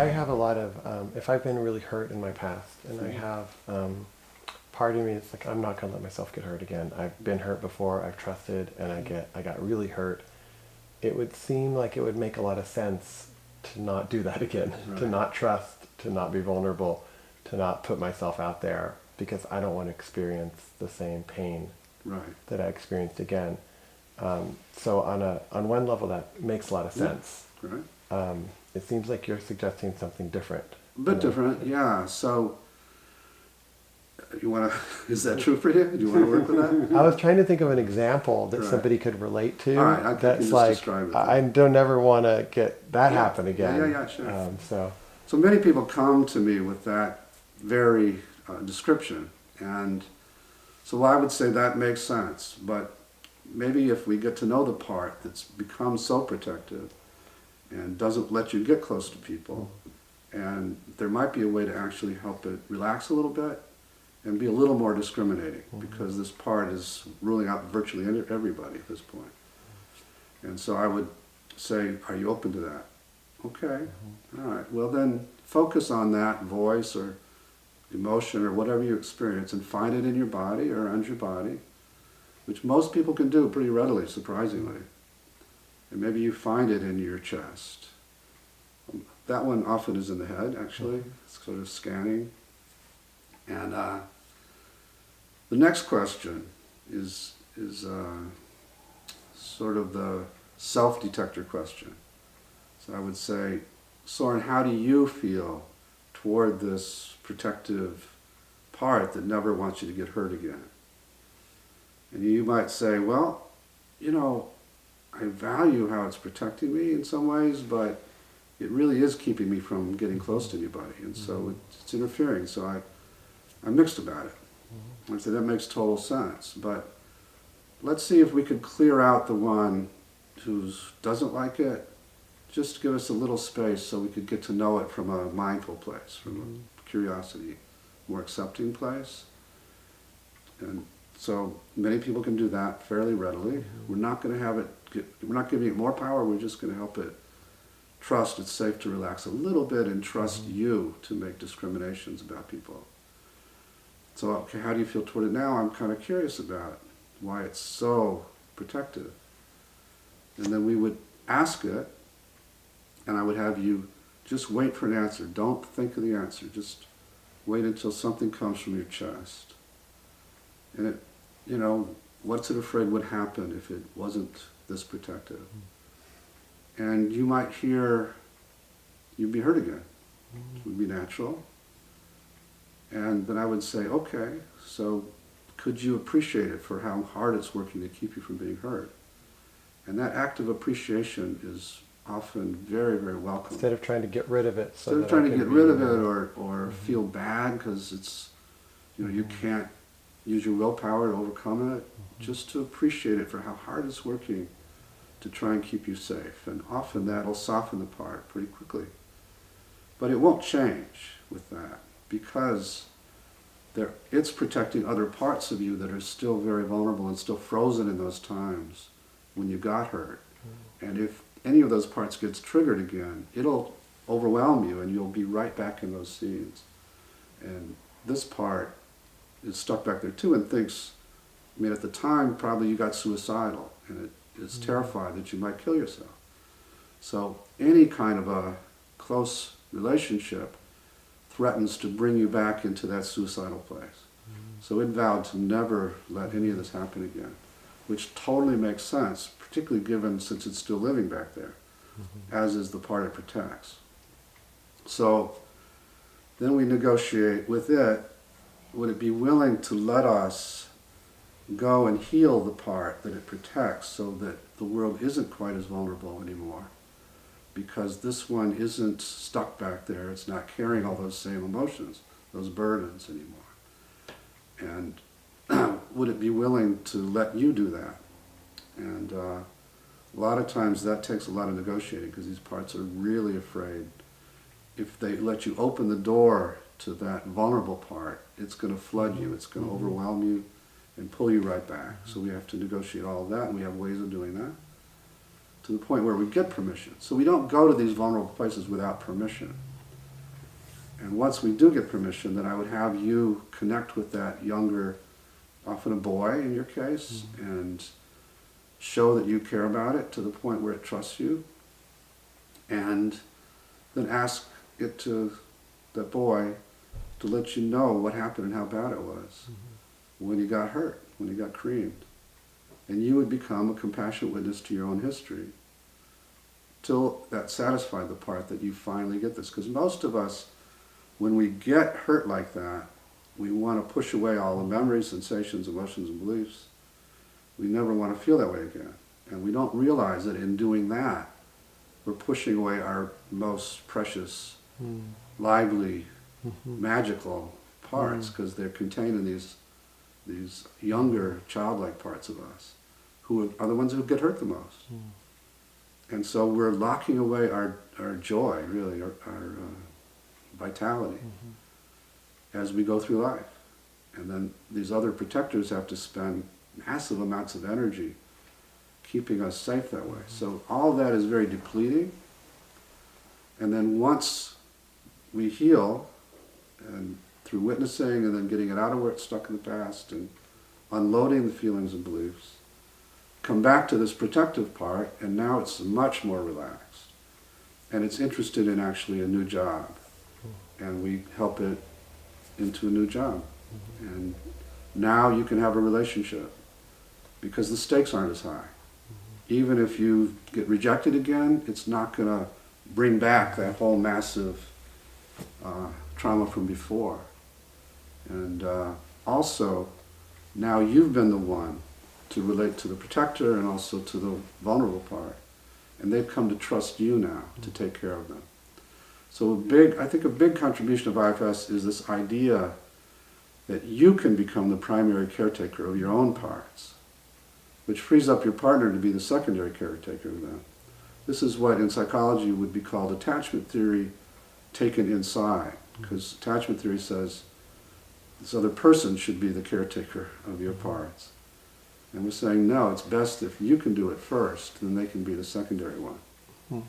I have a lot of, if I've been really hurt in my past, and I have, part of me is like, I'm not going to let myself get hurt again. I've been hurt before, I've trusted, and I got really hurt. It would seem like it would make a lot of sense to not do that again, Right. to not trust, to not be vulnerable, to not put myself out there, because I don't want to experience the same pain Right. that I experienced again. So on one level, that makes a lot of sense. Right. It seems like you're suggesting something different. A bit different, yeah. So, you want to? Is that true for you? Do you want to work with that? I was trying to think of an example that Right. somebody could relate to. All right, I can that's just like, describe it. I don't ever want to get that happen again. Yeah, sure. So many people come to me with that very description, and so I would say that makes sense. But maybe if we get to know the part that's become so protective and doesn't let you get close to people, and there might be a way to actually help it relax a little bit and be a little more discriminating, because this part is ruling out virtually everybody at this point. And so I would say, are you open to that? Okay, all right. Well then, focus on that voice or emotion or whatever you experience and find it in your body or around your body, which most people can do pretty readily, surprisingly. And maybe you find it in your chest. That one often is in the head, actually, sort of scanning. And the next question is sort of the self-detector question. So I would say, Soren, how do you feel toward this protective part that never wants you to get hurt again? And you might say, well, you know, I value how it's protecting me in some ways, but it really is keeping me from getting close to anybody, and so it's interfering. So I'm mixed about it. I say that makes total sense, but let's see if we could clear out the one who doesn't like it. Just give us a little space so we could get to know it from a mindful place, from a curiosity, more accepting place. And so many people can do that fairly readily. We're not going to have it. We're not giving it more power. We're just going to help it trust it's safe to relax a little bit and trust you to make discriminations about people. So, okay, how do you feel toward it now? I'm kind of curious about why it's so protective. And then we would ask it, and I would have you just wait for an answer. Don't think of the answer. Just wait until something comes from your chest. And it, you know, what's it afraid would happen if it wasn't this protective? And you might hear, you'd be hurt again. It would be natural. And then I would say, okay, so could you appreciate it for how hard it's working to keep you from being hurt? And that act of appreciation is often very, very welcome. instead of trying to get rid of it. Instead of trying to get rid of it or feel bad because it's, you know, you can't use your willpower to overcome it, just to appreciate it for how hard it's working to try and keep you safe. And often that'll soften the part pretty quickly. But it won't change with that, because it's protecting other parts of you that are still very vulnerable and still frozen in those times when you got hurt. And if any of those parts gets triggered again, it'll overwhelm you and you'll be right back in those scenes. And this part is stuck back there too and thinks, I mean, at the time probably you got suicidal and it is terrified that you might kill yourself. So any kind of a close relationship threatens to bring you back into that suicidal place. So it vowed to never let any of this happen again, which totally makes sense, particularly given since it's still living back there, as is the part it protects. So then we negotiate with it, would it be willing to let us go and heal the part that it protects so that the world isn't quite as vulnerable anymore? Because this one isn't stuck back there, it's not carrying all those same emotions, those burdens anymore. And would it be willing to let you do that? And a lot of times that takes a lot of negotiating, because these parts are really afraid. If they let you open the door to that vulnerable part, it's going to flood you, it's going to overwhelm you and pull you right back. So we have to negotiate all of that, and we have ways of doing that, to the point where we get permission. So we don't go to these vulnerable places without permission. And once we do get permission, then I would have you connect with that younger, often a boy in your case, and show that you care about it to the point where it trusts you, and then ask it to, that boy, to let you know what happened and how bad it was when you got hurt, when you got creamed. And you would become a compassionate witness to your own history till that satisfied the part that you finally get this. Because most of us, when we get hurt like that, we want to push away all the memories, sensations, emotions, and beliefs. We never want to feel that way again. And we don't realize that in doing that, we're pushing away our most precious, lively, magical parts, because they're contained in these younger, childlike parts of us, who are the ones who get hurt the most. And so we're locking away our joy, really, our vitality, as we go through life. And then these other protectors have to spend massive amounts of energy keeping us safe that way. So all that is very depleting. And then once we heal, and through witnessing and then getting it out of where it's stuck in the past and unloading the feelings and beliefs, come back to this protective part, and now it's much more relaxed. And it's interested in actually a new job. And we help it into a new job. And now you can have a relationship because the stakes aren't as high. Even if you get rejected again, it's not going to bring back that whole massive trauma from before. And also, now you've been the one to relate to the protector and also to the vulnerable part. And they've come to trust you now to take care of them. So I think a big contribution of IFS is this idea that you can become the primary caretaker of your own parts, which frees up your partner to be the secondary caretaker of them. This is what in psychology would be called attachment theory taken inside, because attachment theory says this other person should be the caretaker of your parts. And we're saying, no, it's best if you can do it first, then they can be the secondary one.